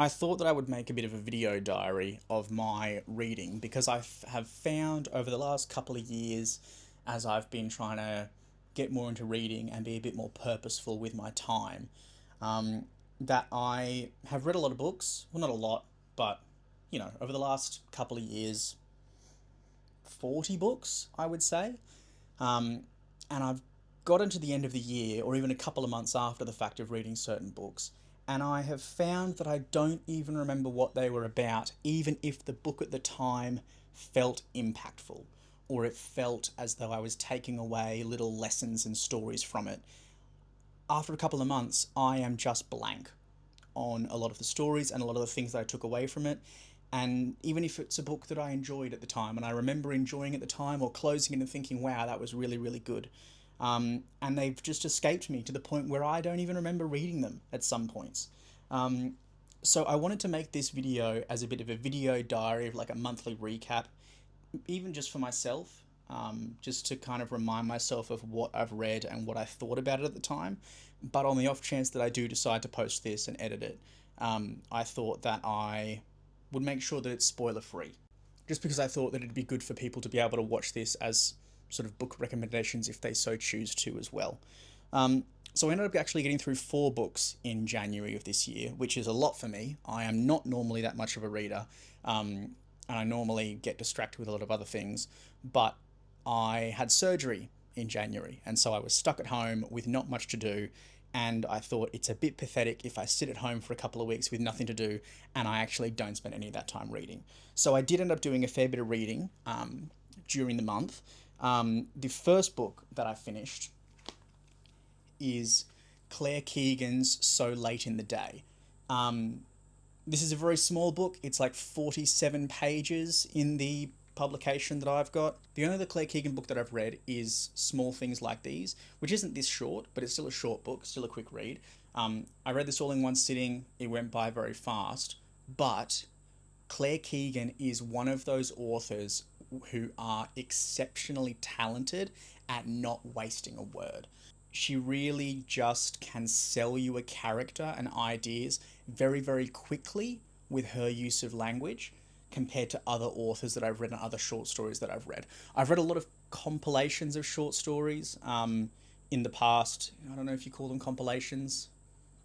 I thought that I would make a bit of a video diary of my reading because have found over the last couple of years, as I've been trying to get more into reading and be a bit more purposeful with my time, um, that I have read a lot of books. Well, not a lot, but over the last couple of years, 40 books, I would say. Um, and I've gotten to the end of the year, or even a couple of months after the fact of reading certain books, and I have found that I don't even remember what they were about, even if the book at the time felt impactful, or it felt as though I was taking away little lessons and stories from it. After a couple of months, I am just blank on a lot of the stories and a lot of the things that I took away from it. And even if it's a book that I enjoyed at the time, and I remember enjoying it at the time or closing it and thinking, wow, that was really, really good. And they've just escaped me to the point where I don't even remember reading them at some points. Um, so I wanted to make this video as a bit of a video diary of like a monthly recap, even just for myself, just to kind of remind myself of what I've read and what I thought about it at the time. But on the off chance that I do decide to post this and edit it, I thought that I would make sure that it's spoiler free. Just because I thought that it'd be good for people to be able to watch this as sort of book recommendations if they so choose to as well. So I ended up actually getting through 4 books in January of this year, which is a lot for me. I am not normally that much of a reader, and I normally get distracted with a lot of other things, but I had surgery in January, and so I was stuck at home with not much to do, and I thought it's a bit pathetic if I sit at home for a couple of weeks with nothing to do and I actually don't spend any of that time reading. So I did end up doing a fair bit of reading during the month. The first book that I finished is Claire Keegan's So Late in the Day. This is a very small book. It's like 47 pages in the publication that I've got. The only other Claire Keegan book that I've read is Small Things Like These, which isn't this short, but it's still a short book, still a quick read. I read this all in one sitting. It went by very fast, but Claire Keegan is one of those authors who are exceptionally talented at not wasting a word. She really just can sell you a character and ideas very, very quickly with her use of language compared to other authors that I've read and other short stories that I've read. I've read a lot of compilations of short stories in the past. I don't know if you call them compilations.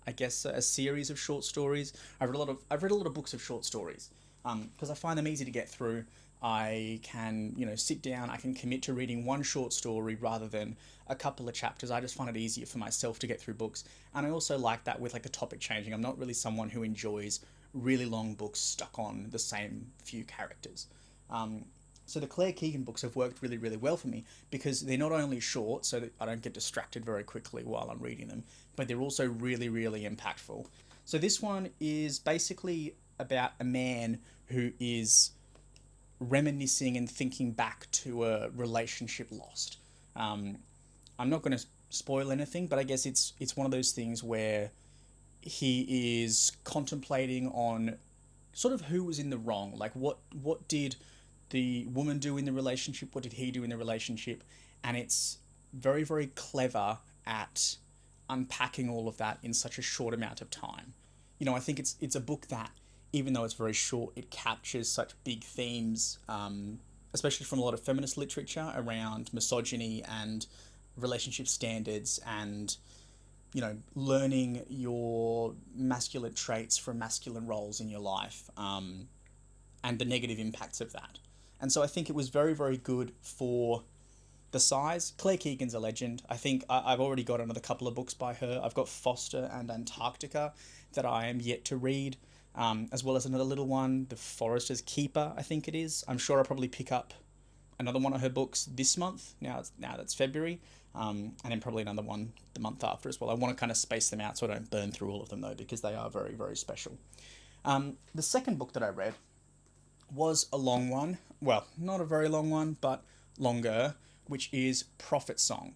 I guess a series of short stories. I've read a lot of books of short stories because I find them easy to get through. I can, sit down, I can commit to reading one short story rather than a couple of chapters. I just find it easier for myself to get through books. And I also like that with like the topic changing. I'm not really someone who enjoys really long books stuck on the same few characters. So the Claire Keegan books have worked really, really well for me because they're not only short so that I don't get distracted very quickly while I'm reading them, but they're also really, really impactful. So this one is basically about a man who is reminiscing and thinking back to a relationship lost. I'm not going to spoil anything, but I guess it's one of those things where he is contemplating on sort of who was in the wrong. Like what did the woman do in the relationship? What did he do in the relationship? And it's very, very clever at unpacking all of that in such a short amount of time. I think it's a book that, even though it's very short, it captures such big themes, especially from a lot of feminist literature around misogyny and relationship standards and, learning your masculine traits from masculine roles in your life, and the negative impacts of that. And so I think it was very, very good for the size. Claire Keegan's a legend. I think I've already got another couple of books by her. I've got Foster and Antarctica that I am yet to read. As well as another little one, The Forester's Keeper, I think it is. I'm sure I'll probably pick up another one of her books this month. Now that's February, and then probably another one the month after as well. I want to kind of space them out so I don't burn through all of them though, because they are very, very special. The second book that I read was a long one. Well, not a very long one, but longer, which is Prophet Song.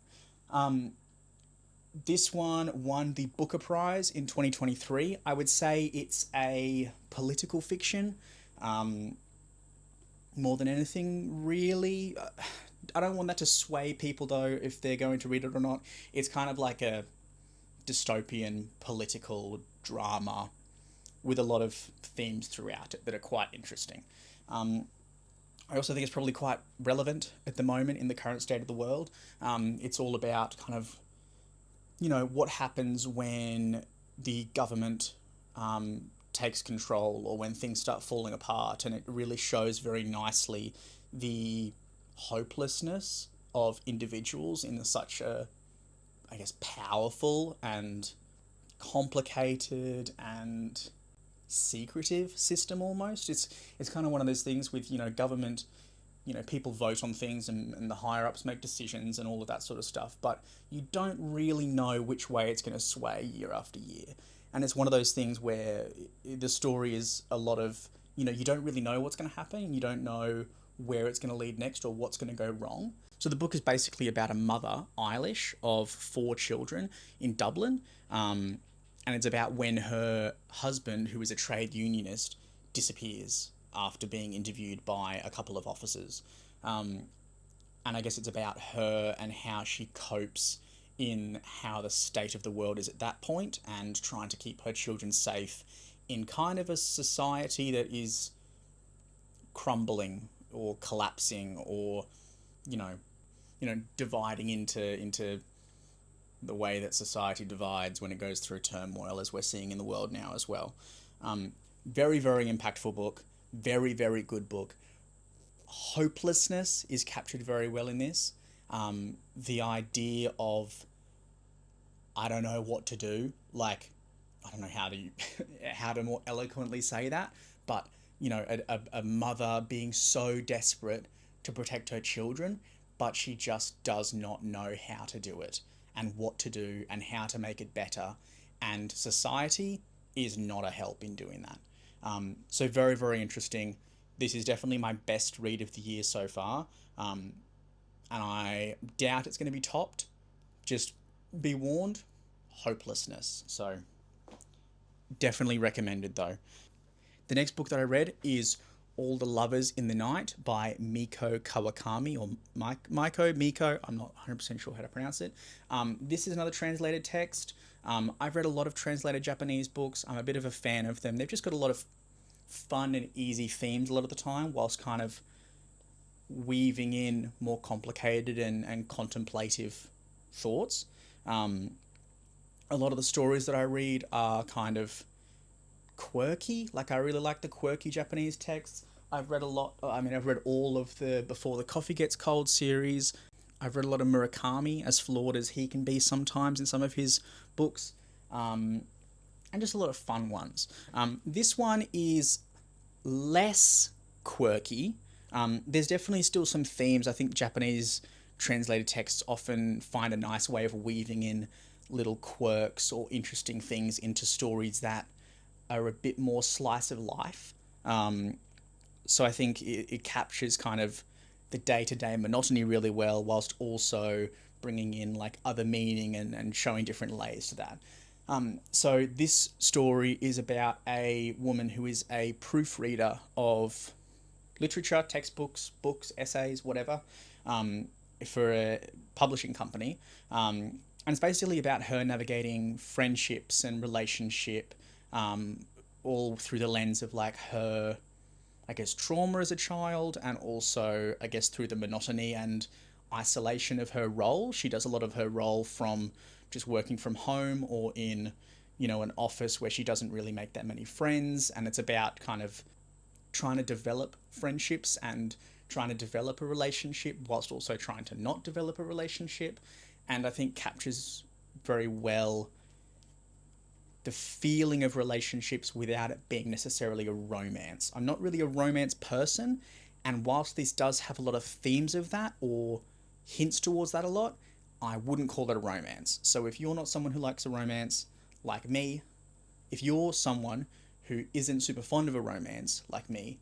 This one won the Booker Prize in 2023. I would say it's a political fiction, more than anything, really. I don't want that to sway people, though, if they're going to read it or not. It's kind of like a dystopian political drama with a lot of themes throughout it that are quite interesting. I also think it's probably quite relevant at the moment in the current state of the world. It's all about kind of, what happens when the government takes control, or when things start falling apart, and it really shows very nicely the hopelessness of individuals in such a, I guess, powerful and complicated and secretive system almost. It's kind of one of those things with, government, people vote on things, and the higher ups make decisions and all of that sort of stuff, but you don't really know which way it's going to sway year after year. And it's one of those things where the story is a lot of, you don't really know what's going to happen. You don't know where it's going to lead next or what's going to go wrong. So the book is basically about a mother, Eilish, of 4 children in Dublin. And it's about when her husband, who is a trade unionist, disappears after being interviewed by a couple of officers. And I guess it's about her and how she copes in how the state of the world is at that point, and trying to keep her children safe in kind of a society that is crumbling or collapsing, or dividing into the way that society divides when it goes through turmoil, as we're seeing in the world now as well. Very, very impactful book. Very, very good book. Hopelessness is captured very well in this. The idea of, I don't know what to do, like, I don't know how to more eloquently say that, but, a mother being so desperate to protect her children, but she just does not know how to do it, and what to do, and how to make it better, and society is not a help in doing that. So very, very interesting. This is definitely my best read of the year so far, and I doubt it's going to be topped. Just be warned, hopelessness. So definitely recommended though. The next book that I read is All the Lovers in the Night by Mieko Kawakami, or Mieko, I'm not 100% sure how to pronounce it. This is another translated text. I've read a lot of translated Japanese books. I'm a bit of a fan of them. They've just got a lot of fun and easy themes a lot of the time, whilst kind of weaving in more complicated and contemplative thoughts. A lot of the stories that I read are kind of quirky. Like, I really like the quirky Japanese texts. I've read all of the Before the Coffee Gets Cold series. I've read a lot of Murakami, as flawed as he can be sometimes in some of his books. And just a lot of fun ones. This one is less quirky. There's definitely still some themes. I think Japanese translated texts often find a nice way of weaving in little quirks or interesting things into stories that are a bit more slice of life. So I think it captures kind of the day-to-day monotony really well, whilst also bringing in like other meaning and showing different layers to that. So this story is about a woman who is a proofreader of literature, textbooks, books, essays, whatever, for a publishing company. And it's basically about her navigating friendships and relationship, all through the lens of like her, I guess, trauma as a child, and also, I guess, through the monotony and isolation of her role. She does a lot of her role from just working from home or in, an office where she doesn't really make that many friends. And it's about kind of trying to develop friendships and trying to develop a relationship whilst also trying to not develop a relationship. And I think captures very well the feeling of relationships without it being necessarily a romance. I'm not really a romance person, and whilst this does have a lot of themes of that or hints towards that a lot, I wouldn't call it a romance. So if you're not someone who likes a romance like me, if you're someone who isn't super fond of a romance like me,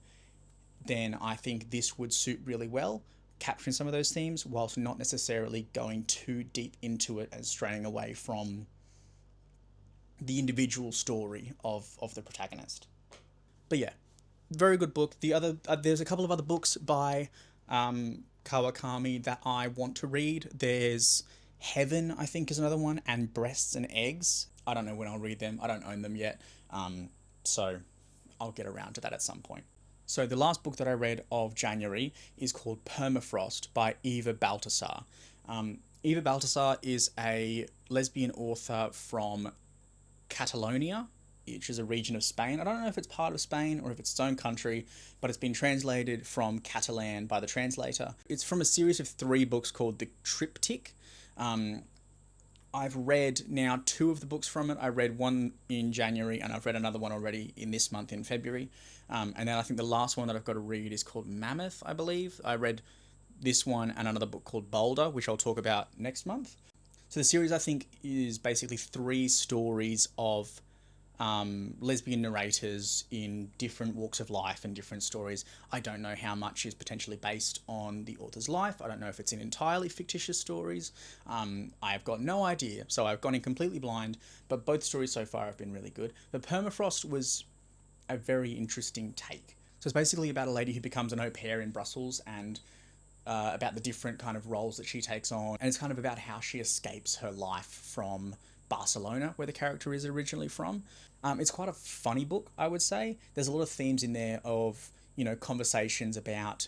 then I think this would suit really well, capturing some of those themes whilst not necessarily going too deep into it and straying away from the individual story of the protagonist. But yeah, very good book. There's a couple of other books by Kawakami that I want to read. There's Heaven, I think, is another one, and Breasts and Eggs. I don't know when I'll read them. I don't own them yet. So I'll get around to that at some point. So the last book that I read of January is called Permafrost by Eva Baltasar. Eva Baltasar is a lesbian author from Catalonia, which is a region of Spain. I don't know if it's part of Spain or if it's its own country, but it's been translated from Catalan by the translator. It's from a series of 3 books called The Triptych. I've read now 2 of the books from it. I read one in January and I've read another one already in this month in February. And then I think the last one that I've got to read is called Mammoth, I believe. I read this one and another book called Boulder, which I'll talk about next month. So the series, I think, is basically 3 stories of lesbian narrators in different walks of life and different stories. I don't know how much is potentially based on the author's life. I don't know if it's in entirely fictitious stories. I've got no idea. So I've gone in completely blind, but both stories so far have been really good. The Permafrost was a very interesting take. So it's basically about a lady who becomes an au pair in Brussels and about the different kind of roles that she takes on. And it's kind of about how she escapes her life from Barcelona, where the character is originally from. It's quite a funny book, I would say. There's a lot of themes in there of, conversations about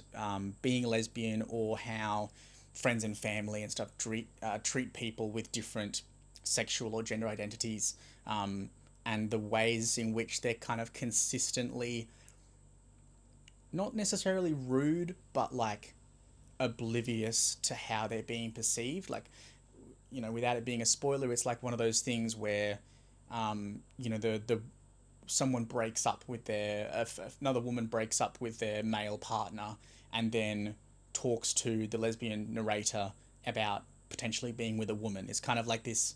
being a lesbian, or how friends and family and stuff treat people with different sexual or gender identities, and the ways in which they're kind of consistently not necessarily rude, but like oblivious to how they're being perceived. Like, without it being a spoiler, it's like one of those things where, someone breaks up with another woman breaks up with their male partner and then talks to the lesbian narrator about potentially being with a woman. It's kind of like this,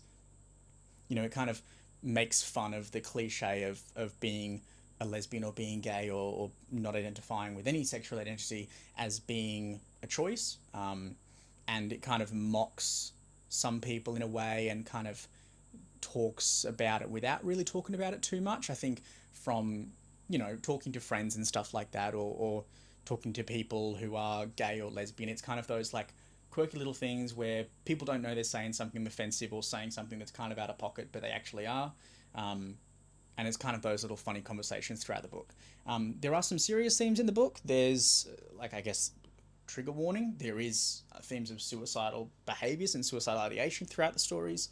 it kind of makes fun of the cliche of being a lesbian or being gay, or not identifying with any sexual identity as being a choice. And it kind of mocks some people in a way, and kind of talks about it without really talking about it too much. I think from, talking to friends and stuff like that, or talking to people who are gay or lesbian, it's kind of those like quirky little things where people don't know they're saying something offensive or saying something that's kind of out of pocket, but they actually are. And it's kind of those little funny conversations throughout the book. There are some serious themes in the book. There's, I guess, trigger warning. There is themes of suicidal behaviours and suicidal ideation throughout the stories.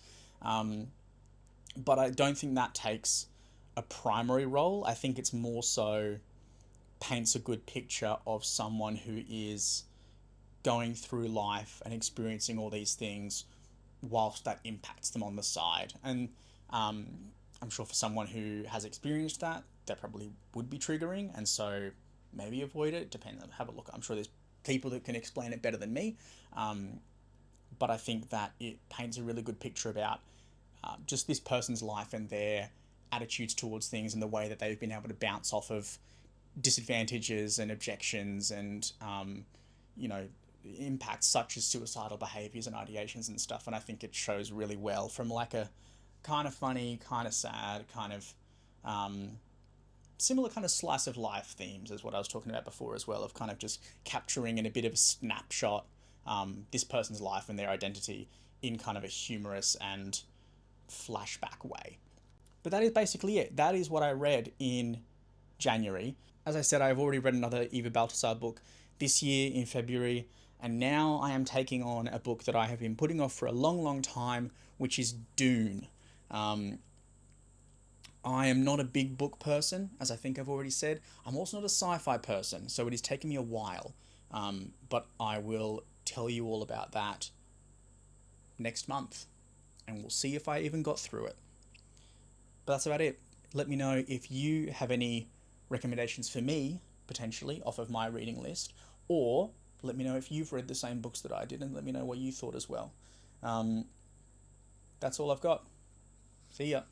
But I don't think that takes a primary role. I think it's more so paints a good picture of someone who is going through life and experiencing all these things whilst that impacts them on the side. And I'm sure for someone who has experienced that probably would be triggering, and so maybe avoid it. Have a look. I'm sure there's people that can explain it better than me. But I think that it paints a really good picture about just this person's life and their attitudes towards things, and the way that they've been able to bounce off of disadvantages and objections and, impacts such as suicidal behaviours and ideations and stuff. And I think it shows really well from like a kind of funny, kind of sad, kind of similar kind of slice of life themes as what I was talking about before as well, of kind of just capturing in a bit of a snapshot this person's life and their identity in kind of a humorous and flashback way. But that is basically it. That is what I read in January. As I said, I've already read another Eva Baltasar book this year in February, and now I am taking on a book that I have been putting off for a long, long time, which is Dune. I am not a big book person, as I think I've already said. I'm also not a sci-fi person, so it is taking me a while. But I will tell you all about that next month, and we'll see if I even got through it. But that's about it. Let me know if you have any recommendations for me, potentially, off of my reading list, or let me know if you've read the same books that I did, and let me know what you thought as well. That's all I've got. See ya.